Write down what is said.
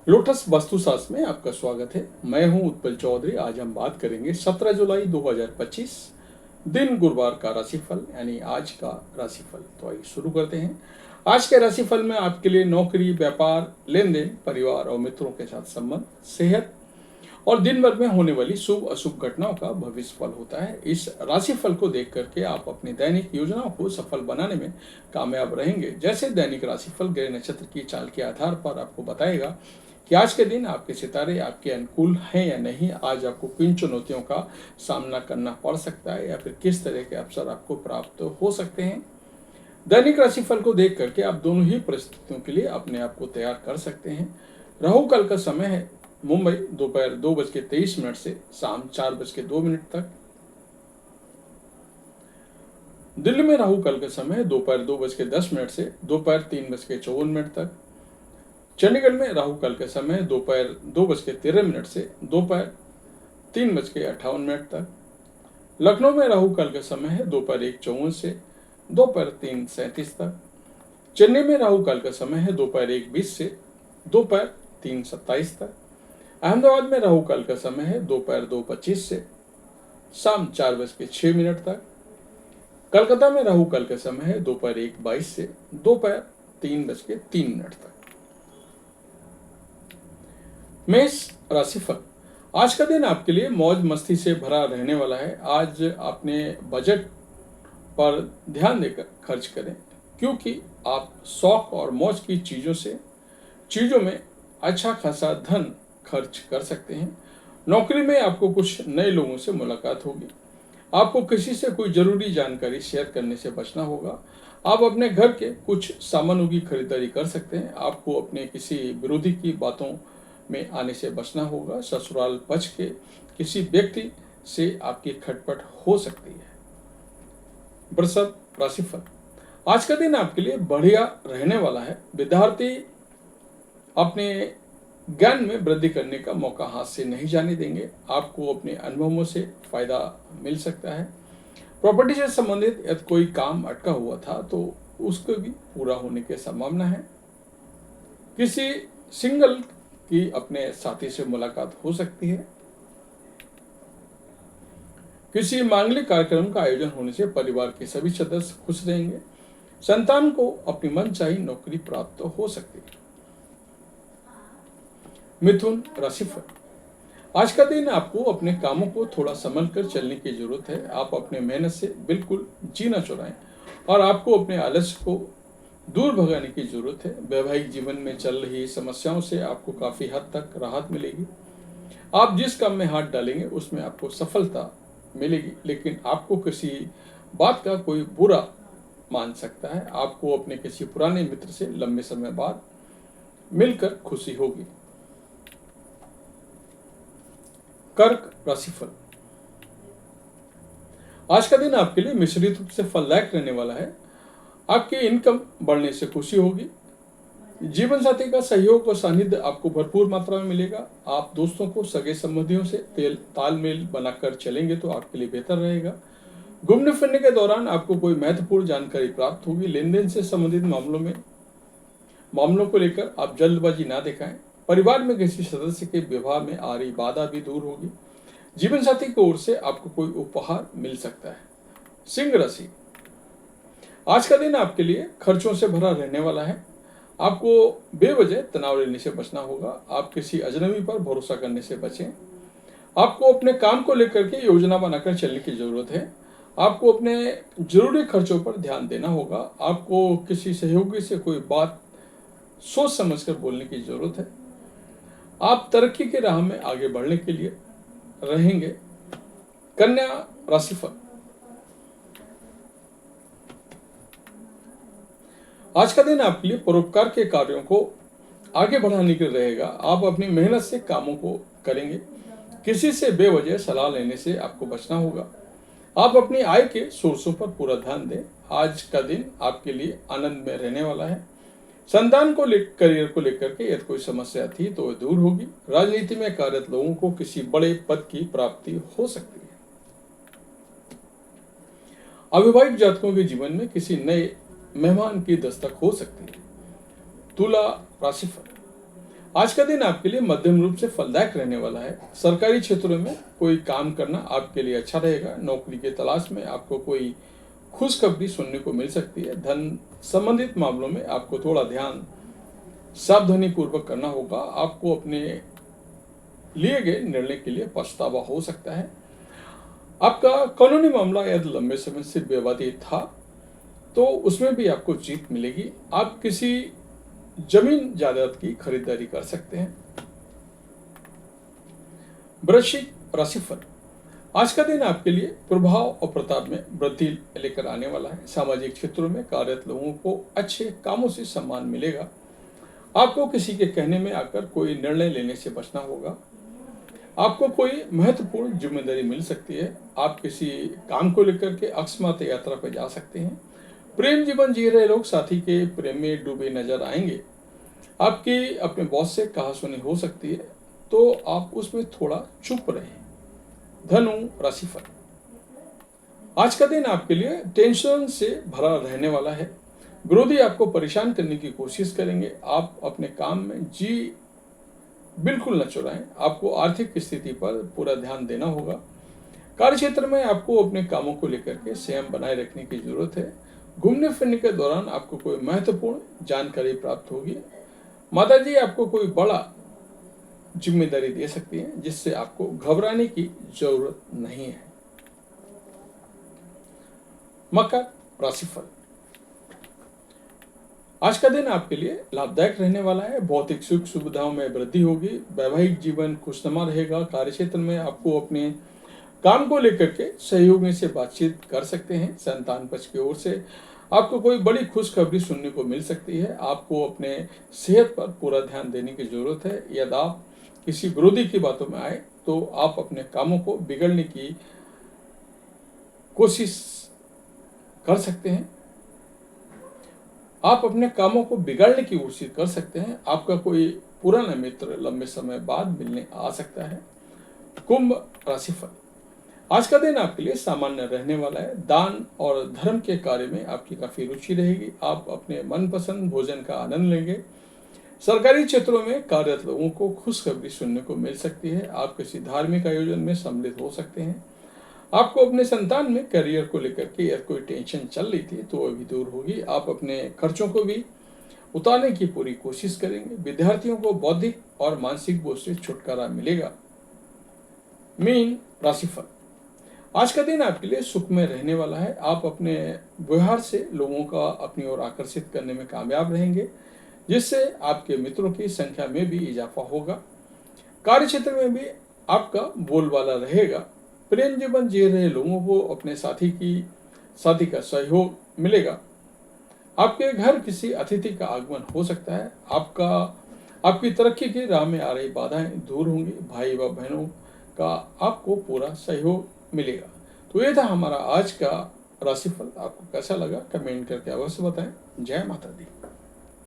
Lotus वास्तुशास्त्र में आपका स्वागत है। मैं हूं उत्पल चौधरी। आज हम बात करेंगे 17 जुलाई 2025 दिन गुरुवार का राशिफल यानी आज का राशिफल। तो आइए शुरू करते हैं। आज के राशिफल में आपके लिए नौकरी, व्यापार, लेन देन, परिवार और मित्रों के साथ संबंध, सेहत और दिन भर में होने वाली शुभ अशुभ घटनाओं का भविष्यफल होता है। इस राशिफल को देख करके आप अपनी दैनिक योजनाओं को सफल बनाने में कामयाब रहेंगे। जैसे दैनिक राशिफल ग्रह नक्षत्र की चाल के आधार पर आपको बताएगा कि आज के दिन आपके सितारे आपके अनुकूल हैं या नहीं। आज आपको किन चुनौतियों का सामना करना पड़ सकता है या फिर किस तरह के अवसर आपको प्राप्त हो सकते हैं। दैनिक राशिफल को देख करके आप दोनों ही परिस्थितियों के लिए अपने आप को तैयार कर सकते हैं। राहु काल का समय है मुंबई दोपहर 2:23 से शाम 4:02 तक। दिल्ली में राहु काल का समय है दोपहर 2:10 से दोपहर 3:54 तक। चंडीगढ़ में राहु काल का समय दोपहर 2:13 से दोपहर 3:58 तक। लखनऊ में राहु काल का समय है दोपहर 1:54 से दोपहर 3:37 तक। चेन्नई में राहु काल का समय है दोपहर 1:20 से दोपहर 3:27 तक। अहमदाबाद में राहु काल का समय है दोपहर 2:25 से शाम 4:06 तक। कलकत्ता में राहु काल का समय है दोपहर 1:22 से दोपहर 3:03 तक। मेष राशिफल। आज का दिन आपके लिए मौज मस्ती से भरा रहने वाला है। आज अपने बजट पर ध्यान देकर खर्च करें, क्योंकि आप शौक और मौज की चीजों में अच्छा खासा धन खर्च कर सकते हैं। नौकरी में आपको कुछ नए लोगों से मुलाकात होगी। आपको किसी से कोई जरूरी जानकारी शेयर करने से बचना होगा। आप अपने घर के कुछ सामानों की खरीदारी कर सकते हैं। आपको अपने किसी विरोधी की बातों में आने से बचना होगा। ससुराल पक्ष के किसी व्यक्ति से आपकी खटपट हो सकती है। वृषभ राशिफल। आज का दिन आपके लिए बढ़िया रहने वाला है। विद्यार्थी अपने ज्ञान में वृद्धि करने का मौका हाथ से नहीं जाने देंगे। आपको अपने अनुभवों से फायदा मिल सकता है। प्रॉपर्टी से संबंधित यदि कोई काम अटका हुआ था तो उसको भी पूरा होने की संभावना है। किसी सिंगल की अपने साथी से मुलाकात हो सकती है। किसी मांगलिक कार्यक्रम का आयोजन होने से परिवार के सभी सदस्य खुश रहेंगे। संतान को अपनी मनचाही नौकरी प्राप्त हो सकती है। मिथुन राशिफल। आज का दिन आपको अपने कामों को थोड़ा संभल कर चलने की जरूरत है। आप अपने मेहनत से बिल्कुल जी न चुराएं और आपको अपने आलस्य को दूर भगाने की जरूरत है। वैवाहिक जीवन में चल रही समस्याओं से आपको काफी हद तक राहत मिलेगी। आप जिस काम में हाथ डालेंगे उसमें आपको सफलता मिलेगी, लेकिन आपको किसी बात का कोई बुरा मान सकता है। आपको अपने किसी पुराने मित्र से लंबे समय बाद मिलकर खुशी होगी। कर्क राशिफल। आज का दिन आपके लिए मिश्रित रूप से फलदायक रहने वाला है। आपकी इनकम बढ़ने से खुशी होगी। जीवन साथी का सहयोग और सानिध्य आपको भरपूर मात्रा में मिलेगा। आप दोस्तों को सगे संबंधियों से तालमेल बनाकर चलेंगे तो आपके लिए बेहतर रहेगा। घूमने फिरने के दौरान आपको कोई महत्वपूर्ण जानकारी प्राप्त होगी। लेन देन से संबंधित मामलों को लेकर आप जल्दबाजी ना दिखाएं। परिवार में किसी सदस्य के विवाह में आ रही बाधा भी दूर होगी। जीवन साथी की ओर से आपको कोई उपहार मिल सकता है। सिंह राशि। आज का दिन आपके लिए खर्चों से भरा रहने वाला है। आपको बेवजह तनाव लेने से बचना होगा। आप किसी अजनबी पर भरोसा करने से बचें। आपको अपने काम को लेकर के योजना बनाकर चलने की जरूरत है। आपको अपने जरूरी खर्चों पर ध्यान देना होगा। आपको किसी सहयोगी से कोई बात सोच समझकर बोलने की जरूरत है। आप तरक्की के राह में आगे बढ़ने के लिए रहेंगे। कन्या राशिफल। आज का दिन आपके लिए परोपकार के कार्यों को आगे बढ़ाने के लिए रहेगा। आप अपनी मेहनत से कामों को करेंगे। किसी से बेवजह सलाह लेने से आपको बचना होगा। आप अपनी आय के सोर्सों पर पूरा ध्यान दें। आज का दिन आपके लिए आनंद में रहने वाला है। संतान को करियर को लेकर के यदि कोई समस्या थी तो वह दूर होगी। राजनीति में कार्यरत लोगों को किसी बड़े पद की प्राप्ति हो सकती है। अविवाहित जातकों के जीवन में किसी नए मेहमान की दस्तक हो सकती है। तुला राशिफल। आज का दिन आपके लिए मध्यम रूप से फलदायक रहने वाला है। सरकारी क्षेत्रों में कोई काम करना आपके लिए अच्छा रहेगा। नौकरी की तलाश में आपको कोई खुशखबरी सुनने को मिल सकती है। धन संबंधित मामलों में आपको थोड़ा ध्यान सावधानी पूर्वक करना होगा। आपको अपने लिए गए निर्णय के लिए पछतावा हो सकता है। आपका कानूनी मामला यदि लंबे समय से विवादित था तो उसमें भी आपको जीत मिलेगी। आप किसी जमीन जायदाद की खरीदारी कर सकते हैं। वृश्चिक राशिफल, आज का दिन आपके लिए प्रभाव और प्रताप में वृद्धि लेकर आने वाला है। सामाजिक क्षेत्रों में कार्यरत लोगों को अच्छे कामों से सम्मान मिलेगा। आपको किसी के कहने में आकर कोई निर्णय लेने से बचना होगा। आपको कोई महत्वपूर्ण जिम्मेदारी मिल सकती है। आप किसी काम को लेकर के अकस्मात यात्रा पर जा सकते हैं। प्रेम जीवन जी रहे लोग साथी के प्रेम में डूबे नजर आएंगे। आपकी अपने बॉस से कहासुनी हो सकती है, तो आप उसमें थोड़ा चुप रहें। धनु राशिफल, आज का दिन आपके लिए टेंशन से भरा रहने वाला है। विरोधी आपको परेशान करने की कोशिश करेंगे। आप अपने काम में जी बिल्कुल न चुराएं। आपको आर्थिक स्थिति पर पूरा ध्यान देना होगा। कार्य क्षेत्र में आपको अपने कामों को लेकर के संयम बनाए रखने की जरूरत है। घूमने फिरने के दौरान आपको कोई महत्वपूर्ण जानकारी प्राप्त होगी। माताजी आपको कोई बड़ा जिम्मेदारी दे सकती हैं, जिससे आपको घबराने की जरूरत नहीं है। मकर राशिफल, आज का दिन आपके लिए लाभदायक रहने वाला है। भौतिक सुख सुविधाओं में वृद्धि होगी। वैवाहिक जीवन खुशनुमा रहेगा। कार्य क्षेत्र में आपको अपने काम को लेकर के सहयोगी से बातचीत कर सकते हैं। संतान पक्ष की ओर से आपको कोई बड़ी खुशखबरी सुनने को मिल सकती है। आपको अपने सेहत पर पूरा ध्यान देने की जरूरत है। यदि आप किसी विरोधी की बातों में आए तो आप अपने कामों को बिगड़ने की कोशिश कर सकते हैं। आप अपने कामों को बिगाड़ने की कोशिश कर सकते हैं। आपका कोई पुराना मित्र लंबे समय बाद मिलने आ सकता है। कुंभ राशिफल, आज का दिन आपके लिए सामान्य रहने वाला है। दान और धर्म के कार्य में आपकी काफी रुचि रहेगी। आप अपने मनपसंद भोजन का आनंद लेंगे। सरकारी क्षेत्रों में कार्यरत लोगों को खुशखबरी सुनने को मिल सकती है। आप किसी धार्मिक आयोजन में सम्मिलित हो सकते हैं। आपको अपने संतान में करियर को लेकर के कोई टेंशन चल रही थी तो वह भी दूर होगी। आप अपने खर्चों को भी उतारने की पूरी कोशिश करेंगे। विद्यार्थियों को बौद्धिक और मानसिक बोझ से छुटकारा मिलेगा। मीन राशिफल, आज का दिन आपके लिए सुख में रहने वाला है। आप अपने व्यवहार से लोगों का अपनी ओर आकर्षित करने में कामयाब रहेंगे, जिससे आपके मित्रों की संख्या में भी इजाफा होगा। कार्य क्षेत्र में भी आपका बोलबाला रहेगा। प्रेम जीवन जी रहे लोगों को अपने साथी का सहयोग मिलेगा। आपके घर किसी अतिथि का आगमन हो सकता है। आपकी तरक्की की राह में आ रही बाधाएं दूर होंगी। भाई व बहनों का आपको पूरा सहयोग मिलेगा। तो ये था हमारा आज का राशिफल। आपको कैसा लगा कमेंट करके अवश्य बताएं। जय माता दी।